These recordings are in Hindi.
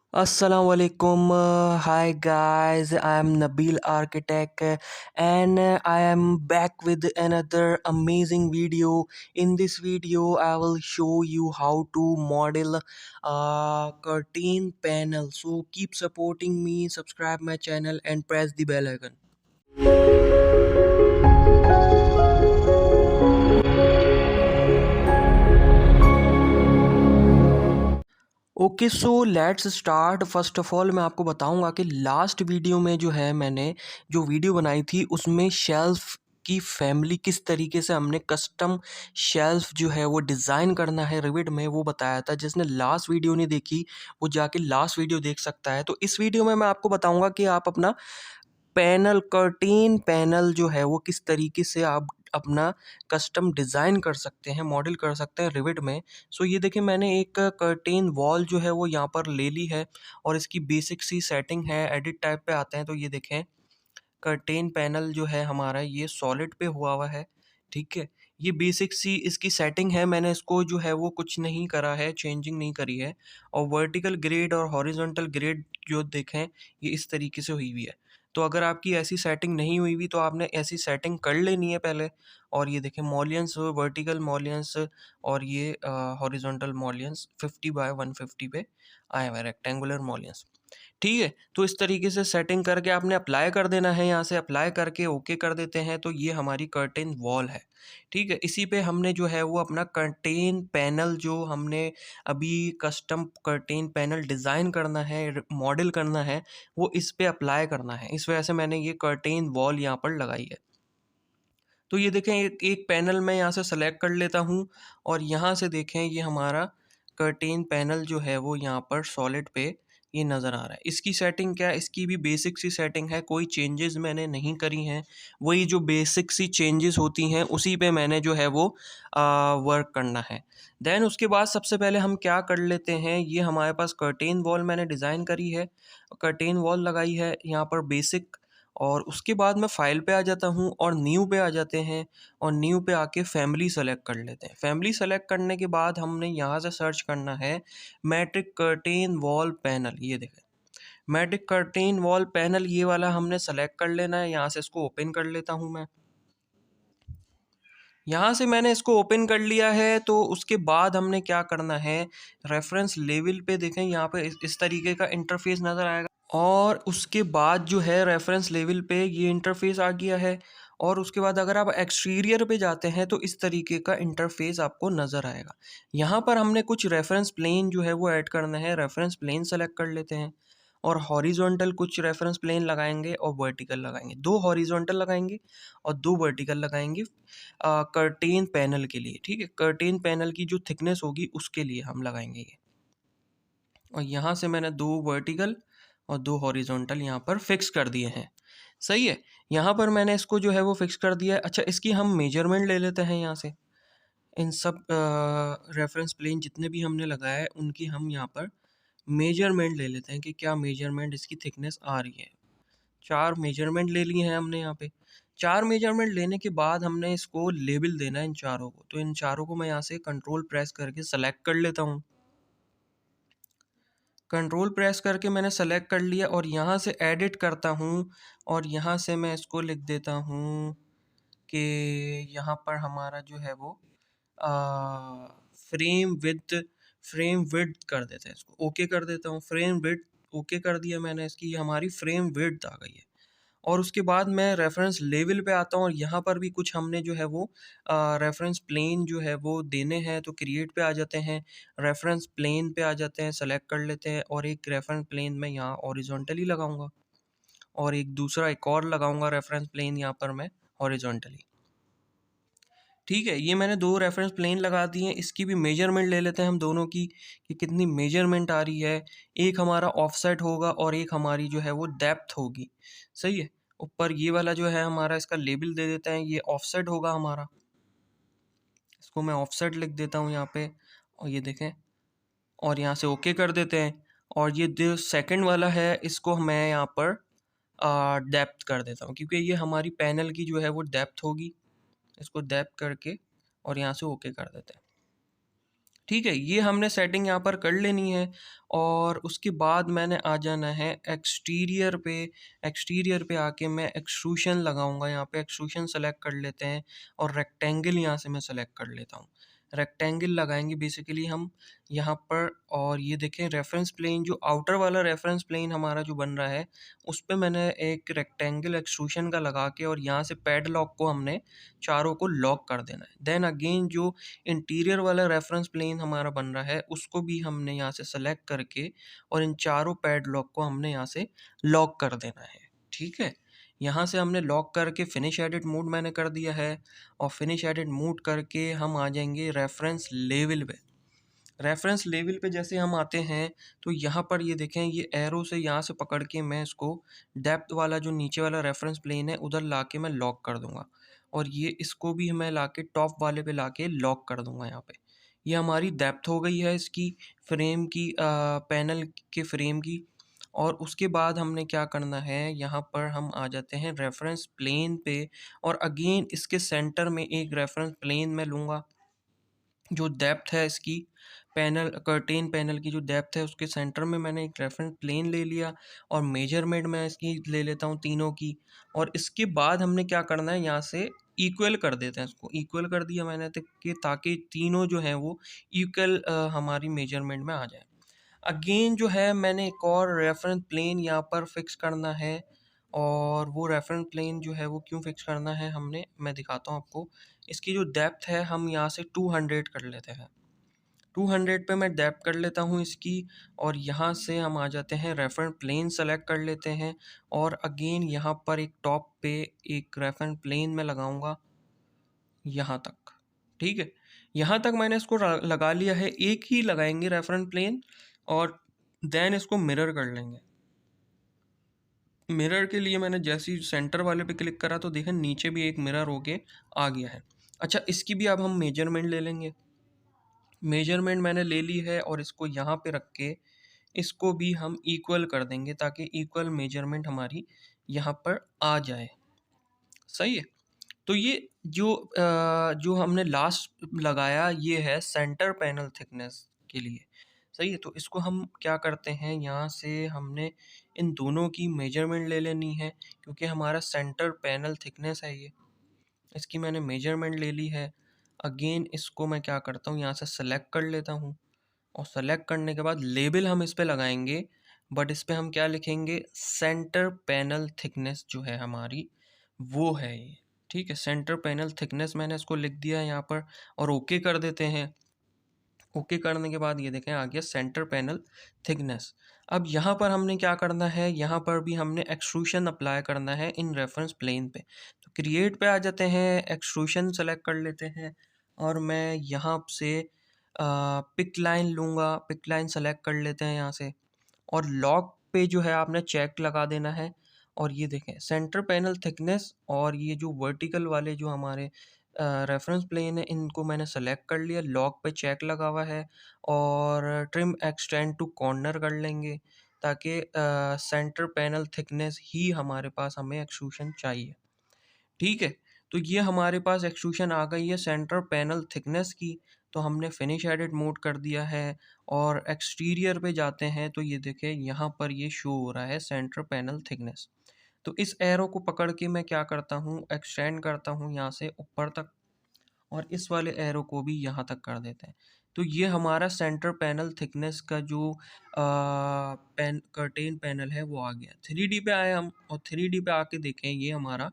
Assalamualaikum. Hi guys, I am Nabil Architect and I am back with another amazing video. In this video, I will show you how to model a curtain panel. So keep supporting me, subscribe my channel and press the bell icon. Okay so let's start. First of all मैं आपको बताऊंगा कि लास्ट वीडियो में जो है मैंने जो वीडियो बनाई थी उसमें शेल्फ की फैमिली किस तरीके से हमने कस्टम शेल्फ जो है वो डिज़ाइन करना है रिविट में, वो बताया था। जिसने लास्ट वीडियो नहीं देखी वो जाके लास्ट वीडियो देख सकता है। तो इस वीडियो में मैं आपको बताऊंगा कि आप अपना पैनल कर्टेन पैनल जो है वो किस तरीके से आप अपना कस्टम डिज़ाइन कर सकते हैं, मॉडल कर सकते हैं रिविट में। सो ये देखिए मैंने एक कर्टेन वॉल जो है वो यहाँ पर ले ली है और इसकी बेसिक सी सेटिंग है। एडिट टाइप पे आते हैं तो ये देखें कर्टेन पैनल जो है हमारा ये सॉलिड पे हुआ है। ठीक है, ये बेसिक सी इसकी सेटिंग है। मैंने इसको जो है वो कुछ नहीं करा है, चेंजिंग नहीं करी है। और वर्टिकल ग्रेड और हॉरिजॉन्टल ग्रेड जो देखें ये इस तरीके से हुई हुई है। तो अगर आपकी ऐसी सेटिंग नहीं हुई हुई तो आपने ऐसी सेटिंग कर लेनी है पहले। और ये देखें मॉलियंस, वर्टिकल मॉलियंस और ये हॉरिजॉन्टल मॉलियंस 50/150 पे आए हुए रेक्टेंगुलर मॉलियंस। ठीक है, तो इस तरीके से सेटिंग करके आपने अप्लाई कर देना है। यहाँ से अप्लाई करके ओके कर देते हैं तो ये हमारी कर्टेन वॉल है। ठीक है, इसी पे हमने जो है वो अपना कर्टेन पैनल जो हमने अभी कस्टम कर्टेन पैनल डिज़ाइन करना है, मॉडल करना है, वो इस पे अप्लाई करना है। इस वजह से मैंने ये कर्टेन वॉल यहाँ पर लगाई है। तो ये देखें एक एक पैनल मैं यहाँ से सेलेक्ट कर लेता हूँ और यहाँ से देखें ये हमारा कर्टेन पैनल जो है वो यहाँ पर सॉलिड पे ये नज़र आ रहा है। इसकी सेटिंग क्या है, इसकी भी बेसिक सी सेटिंग है, कोई चेंजेस मैंने नहीं करी हैं। वही जो बेसिक सी चेंजेस होती हैं उसी पे मैंने जो है वो वर्क करना है। देन उसके बाद सबसे पहले हम क्या कर लेते हैं, ये हमारे पास कर्टेन वॉल मैंने डिज़ाइन करी है, कर्टेन वॉल लगाई है यहाँ पर बेसिक। और उसके बाद मैं फ़ाइल पे आ जाता हूँ और न्यू पे आ जाते हैं और न्यू पे आके फैमिली सेलेक्ट कर लेते हैं। फैमिली सेलेक्ट करने के बाद हमने यहाँ से सर्च करना है मैट्रिक कर्टेन वॉल पैनल। ये देखें मैट्रिक कर्टेन वॉल पैनल, ये वाला हमने सेलेक्ट कर लेना है। यहाँ से इसको ओपन कर लेता हूँ मैं। यहाँ से मैंने इसको ओपन कर लिया है तो उसके बाद हमने क्या करना है, रेफरेंस लेवल पे देखें यहाँ पे इस तरीके का इंटरफेस नज़र आएगा। और उसके बाद जो है रेफरेंस लेवल पे ये इंटरफेस आ गया है। और उसके बाद अगर आप एक्सटीरियर पे जाते हैं तो इस तरीके का इंटरफेस आपको नज़र आएगा। यहाँ पर हमने कुछ रेफरेंस प्लेन जो है वो ऐड करना है। रेफरेंस प्लेन सेलेक्ट कर लेते हैं और हॉरिजॉन्टल कुछ रेफरेंस प्लेन लगाएंगे और वर्टिकल लगाएंगे। 2 हॉरिजॉन्टल लगाएंगे और 2 वर्टिकल लगाएंगे कर्टेन पैनल के लिए। ठीक है, कर्टेन पैनल की जो थिकनेस होगी उसके लिए हम लगाएंगे ये। और यहाँ से मैंने 2 वर्टिकल और 2 हॉरिजॉन्टल यहाँ पर फिक्स कर दिए हैं। सही है, यहाँ पर मैंने इसको जो है वो फिक्स कर दिया है। अच्छा, इसकी हम मेजरमेंट ले लेते हैं यहाँ से। इन सब रेफरेंस प्लेन जितने भी हमने लगाया है उनकी हम यहाँ पर मेजरमेंट ले लेते हैं कि क्या मेजरमेंट इसकी थिकनेस आ रही है। 4 मेजरमेंट ले लिए हैं हमने यहाँ पे। 4 मेजरमेंट लेने के बाद हमने इसको लेबल देना है इन चारों को। तो इन चारों को मैं यहाँ से कंट्रोल प्रेस करके सेलेक्ट कर लेता हूँ। कंट्रोल प्रेस करके मैंने सेलेक्ट कर लिया और यहाँ से एडिट करता हूँ और यहाँ से मैं इसको लिख देता हूँ कि यहाँ पर हमारा जो है वो फ्रेम विड्थ कर देते हैं इसको। ओके कर देता हूँ, फ्रेम विड्थ ओके कर दिया मैंने इसकी, ये हमारी फ्रेम विड्थ आ गई है। और उसके बाद मैं रेफरेंस लेवल पे आता हूँ और यहाँ पर भी कुछ हमने जो है वो रेफरेंस प्लेन जो है वो देने हैं। तो क्रिएट पे आ जाते हैं, रेफरेंस प्लेन पे आ जाते हैं, सेलेक्ट कर लेते हैं और एक रेफरेंस प्लेन मैं यहाँ हॉरिजॉन्टली लगाऊंगा और एक और लगाऊंगा रेफरेंस प्लेन यहाँ पर मैं हॉरिजॉन्टली। ठीक है, ये मैंने 2 रेफरेंस प्लेन लगा दिए हैं। इसकी भी मेजरमेंट ले लेते हैं हम दोनों की कि कितनी मेजरमेंट आ रही है। एक हमारा ऑफसेट होगा और एक हमारी जो है वो डेप्थ होगी। सही है, ऊपर ये वाला जो है हमारा इसका लेबल दे देते हैं, ये ऑफसेट होगा हमारा। इसको मैं ऑफसेट लिख देता हूँ यहाँ पे और ये देखें और यहाँ से ओके कर देते हैं। और ये जो सेकंड वाला है इसको मैं यहाँ पर डेप्थ कर देता हूँ क्योंकि ये हमारी पैनल की जो है वो डेप्थ होगी। इसको डेप्थ करके और यहाँ से ओके कर देते हैं। ठीक है, ये हमने सेटिंग यहाँ पर कर लेनी है और उसके बाद मैंने आ जाना है एक्सटीरियर पे। एक्सटीरियर पे आके मैं एक्सट्रूशन लगाऊंगा, यहाँ पे एक्सट्रूशन सेलेक्ट कर लेते हैं और रेक्टेंगल यहाँ से मैं सेलेक्ट कर लेता हूँ। रेक्टेंगल लगाएंगे बेसिकली हम यहाँ पर, और ये देखें रेफरेंस प्लेन, जो आउटर वाला रेफरेंस प्लेन हमारा जो बन रहा है उस पे मैंने एक रेक्टेंगल एक्सट्रूशन का लगा के, और यहाँ से पैडलॉक को हमने चारों को लॉक कर देना है। देन अगेन जो इंटीरियर वाला रेफरेंस प्लेन हमारा बन रहा है उसको भी हमने यहाँ से सेलेक्ट करके और इन चारों पैडलॉक को हमने यहाँ से लॉक कर देना है। ठीक है, यहाँ से हमने लॉक करके फिनिश एडिट मोड मैंने कर दिया है, और फिनिश एडिट मोड करके हम आ जाएंगे रेफरेंस लेवल पे। रेफरेंस लेवल पे जैसे हम आते हैं तो यहाँ पर ये देखें, ये एरो से यहाँ से पकड़ के मैं इसको डेप्थ वाला जो नीचे वाला रेफरेंस प्लेन है उधर ला के मैं लॉक कर दूंगा, और ये इसको भी मैं ला के टॉप वाले पे ला के लॉक कर दूंगा यहाँ पे। ये हमारी डेप्थ हो गई है इसकी फ्रेम की, पैनल के फ्रेम की। और उसके बाद हमने क्या करना है, यहाँ पर हम आ जाते हैं रेफरेंस प्लेन पे, और अगेन इसके सेंटर में एक रेफरेंस प्लेन मैं लूँगा। जो डेप्थ है इसकी पैनल, कर्टेन पैनल की जो डेप्थ है उसके सेंटर में मैंने एक रेफरेंस प्लेन ले लिया, और मेजरमेंट मैं इसकी ले लेता हूँ तीनों की। और इसके बाद हमने क्या करना है, यहाँ से इक्वल कर देते हैं, इसको इक्वल कर दिया मैंने कि ताकि तीनों जो है वो इक्वल हमारी मेजरमेंट में आ जाए। अगेन जो है मैंने एक और रेफरेंस प्लेन यहाँ पर फिक्स करना है, और वो रेफरेंस प्लेन जो है वो क्यों फिक्स करना है हमने, मैं दिखाता हूँ आपको। इसकी जो डेप्थ है हम यहाँ से 200 कर लेते हैं। 200 पे मैं डेप्थ कर लेता हूँ इसकी, और यहाँ से हम आ जाते हैं रेफरेंस प्लेन सेलेक्ट कर लेते हैं, और अगेन यहाँ पर एक टॉप पे एक रेफरेंस प्लेन में लगाऊंगा यहाँ तक। ठीक है, यहाँ तक मैंने इसको लगा लिया है, एक ही लगाएंगे रेफरेंस प्लेन, और देन इसको मिरर कर लेंगे। मिरर के लिए मैंने जैसे ही सेंटर वाले पे क्लिक करा तो देखें नीचे भी एक मिरर होके आ गया है। अच्छा, इसकी भी अब हम मेजरमेंट ले लेंगे। मेजरमेंट मैंने ले ली है और इसको यहाँ पे रख के इसको भी हम इक्वल कर देंगे ताकि इक्वल मेजरमेंट हमारी यहाँ पर आ जाए। सही है, तो ये जो हमने लास्ट लगाया ये है सेंटर पैनल थिकनेस के लिए। सही है, तो इसको हम क्या करते हैं, यहाँ से हमने इन दोनों की मेजरमेंट ले लेनी है क्योंकि हमारा सेंटर पैनल थिकनेस है ये। इसकी मैंने मेजरमेंट ले ली है। अगेन इसको मैं क्या करता हूँ, यहाँ से सेलेक्ट कर लेता हूँ, और सेलेक्ट करने के बाद लेबल हम इस पे लगाएंगे, बट इस पे हम क्या लिखेंगे, सेंटर पैनल थिकनेस जो है हमारी वो है ये। ठीक है, सेंटर पैनल थिकनेस मैंने इसको लिख दिया है यहाँ पर, और ओके कर देते हैं। ओके करने के बाद ये देखें आ गया सेंटर पैनल थिकनेस। अब यहाँ पर हमने क्या करना है, यहाँ पर भी हमने एक्सट्रूशन अप्लाई करना है इन रेफरेंस प्लेन पे। तो क्रिएट पे आ जाते हैं, एक्सट्रूशन सेलेक्ट कर लेते हैं, और मैं यहाँ से पिक लाइन लूँगा, पिक लाइन सेलेक्ट कर लेते हैं यहाँ से, और लॉक पे जो है आपने चेक लगा देना है। और ये देखें सेंटर पैनल थिकनेस और ये जो वर्टिकल वाले जो हमारे रेफरेंस प्लेन है इनको मैंने सेलेक्ट कर लिया, लॉक पे चेक लगा हुआ है, और ट्रिम एक्सटेंड टू कॉर्नर कर लेंगे ताकि सेंटर पैनल थिकनेस ही हमारे पास हमें एक्सट्रूशन चाहिए। ठीक है, तो ये हमारे पास एक्सट्रूशन आ गई है सेंटर पैनल थिकनेस की। तो हमने फिनिश एडिट मोड कर दिया है, और एक्सटीरियर पे जाते हैं तो ये देखें यहाँ पर ये शो हो रहा है सेंटर पैनल थिकनेस। तो इस एरो को पकड़ के मैं क्या करता हूँ, एक्सटेंड करता हूँ यहाँ से ऊपर तक, और इस वाले एरो को भी यहाँ तक कर देते हैं। तो ये हमारा सेंटर पैनल थिकनेस का जो कर्टेन पैनल है वो आ गया। 3D पे आए हम, और 3D पे आके देखें ये हमारा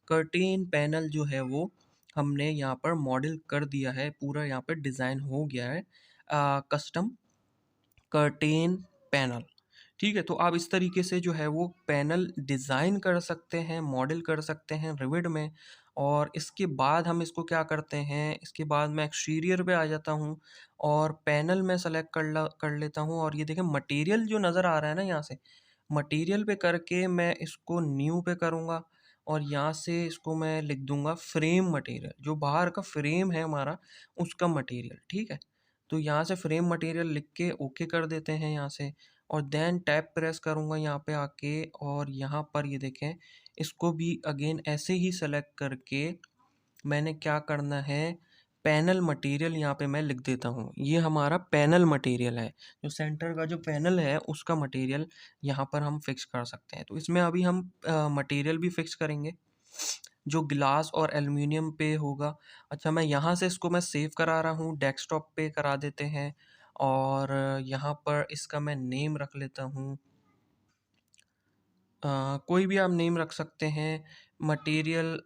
कर्टेन पैनल जो है वो हमने यहाँ पर मॉडल कर दिया है, पूरा यहाँ पर डिज़ाइन हो गया है कस्टम कर्टेन पैनल। ठीक है, तो आप इस तरीके से जो है वो पैनल डिज़ाइन कर सकते हैं, मॉडल कर सकते हैं रिविड में। और इसके बाद हम इसको क्या करते हैं, इसके बाद मैं एक्सटीरियर पे आ जाता हूँ, और पैनल में सेलेक्ट कर लेता हूँ, और ये देखें मटेरियल जो नज़र आ रहा है ना, यहाँ से मटेरियल पे करके मैं इसको न्यू पे करूँगा, और यहाँ से इसको मैं लिख दूँगा फ्रेम मटेरियल, जो बाहर का फ्रेम है हमारा उसका मटेरियल। ठीक है, तो यहाँ से फ्रेम मटेरियल लिख के ओके कर देते हैं यहाँ से, और देन टैब प्रेस करूँगा यहाँ पे आके, और यहाँ पर ये देखें इसको भी अगेन ऐसे ही सेलेक्ट करके मैंने क्या करना है पैनल मटेरियल यहाँ पे मैं लिख देता हूँ। ये हमारा पैनल मटेरियल है। जो सेंटर का जो पैनल है उसका मटेरियल यहाँ पर हम फिक्स कर सकते हैं। तो इसमें अभी हम मटेरियल भी फिक्स करेंगे जो ग्लास और एल्युमिनियम पे होगा। अच्छा, मैं यहाँ से इसको मैं सेव करा रहा हूँ, डेस्कटॉप पे करा देते हैं और यहाँ पर इसका मैं नेम रख लेता हूँ। कोई भी आप नेम रख सकते हैं। Material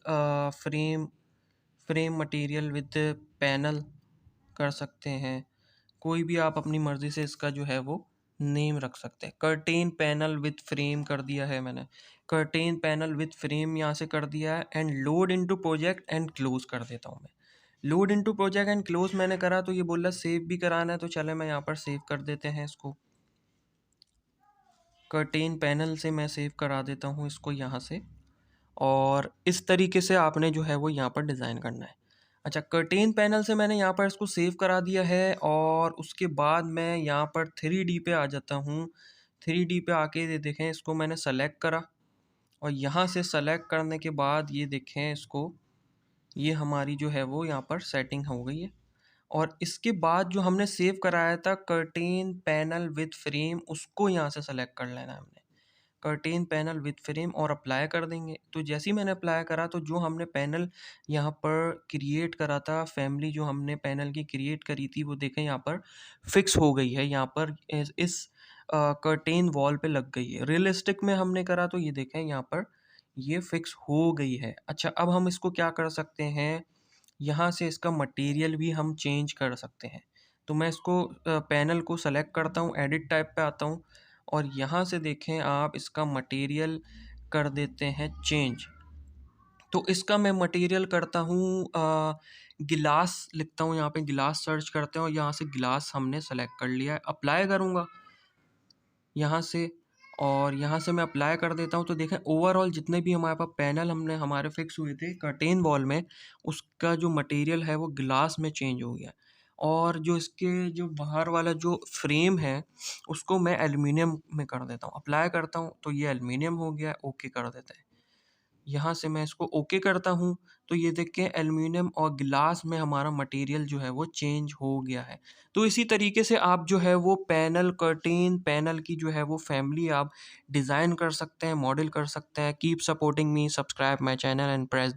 frame material with panel कर सकते हैं। कोई भी आप अपनी मर्ज़ी से इसका जो है वो नेम रख सकते हैं। कर्टेन पैनल विथ फ्रेम कर दिया है मैंने। कर्टेन पैनल विथ फ्रेम यहाँ से कर दिया है and load into project and close कर देता हूँ मैं। Load into project and close मैंने करा तो ये बोल रहा है सेव भी कराना है, तो चले मैं यहाँ पर सेव कर देते हैं इसको। कर्टेन पैनल से मैं सेव करा देता हूँ इसको यहाँ से। और इस तरीके से आपने जो है वो यहाँ पर डिज़ाइन करना है। अच्छा, कर्टेन पैनल से मैंने यहाँ पर इसको सेव करा दिया है और उसके बाद मैं यहाँ पर 3D पे आ जाता हूँ। 3D पे आके ये देखें, इसको मैंने सेलेक्ट करा और यहाँ से सेलेक्ट करने के बाद ये देखें इसको, ये हमारी जो है वो यहाँ पर सेटिंग हो गई है। और इसके बाद जो हमने सेव कराया था कर्टेन पैनल विद फ्रेम, उसको यहाँ से सेलेक्ट कर लेना है हमने। कर्टेन पैनल विद फ्रेम और अप्लाई कर देंगे। तो जैसे ही मैंने अप्लाई करा तो जो हमने पैनल यहाँ पर क्रिएट करा था, फैमिली जो हमने पैनल की क्रिएट करी थी, वो देखें यहाँ पर फिक्स हो गई है। यहाँ पर इस कर्टेन वॉल पे लग गई है। रियलिस्टिक में हमने करा तो ये देखें यहाँ पर ये फिक्स हो गई है। अच्छा, अब हम इसको क्या कर सकते हैं, यहाँ से इसका मटेरियल भी हम चेंज कर सकते हैं। तो मैं इसको पैनल को सेलेक्ट करता हूँ, एडिट टाइप पे आता हूँ और यहाँ से देखें आप इसका मटेरियल कर देते हैं चेंज। तो इसका मैं मटेरियल करता हूँ गिलास लिखता हूँ, यहाँ पे गिलास सर्च करते हैं और यहाँ से गिलास हमने सेलेक्ट कर लिया है। अप्लाई करूँगा यहाँ से और यहाँ से मैं अप्लाई कर देता हूँ। तो देखें ओवरऑल जितने भी हमारे पास पैनल हमारे फिक्स हुए थे कर्टेन वॉल में, उसका जो मटेरियल है वो ग्लास में चेंज हो गया। और जो इसके जो बाहर वाला जो फ्रेम है उसको मैं एल्युमिनियम में कर देता हूँ। अप्लाई करता हूँ तो ये एल्युमिनियम हो गया, ओके कर देते हैं। यहाँ से मैं इसको ओके करता हूँ तो ये देखें एल्युमिनियम और ग्लास में हमारा मटेरियल जो है वो चेंज हो गया है। तो इसी तरीके से आप जो है वो पैनल कर्टेन पैनल की जो है वो फैमिली आप डिज़ाइन कर सकते हैं, मॉडल कर सकते हैं। Keep supporting me, subscribe my channel and press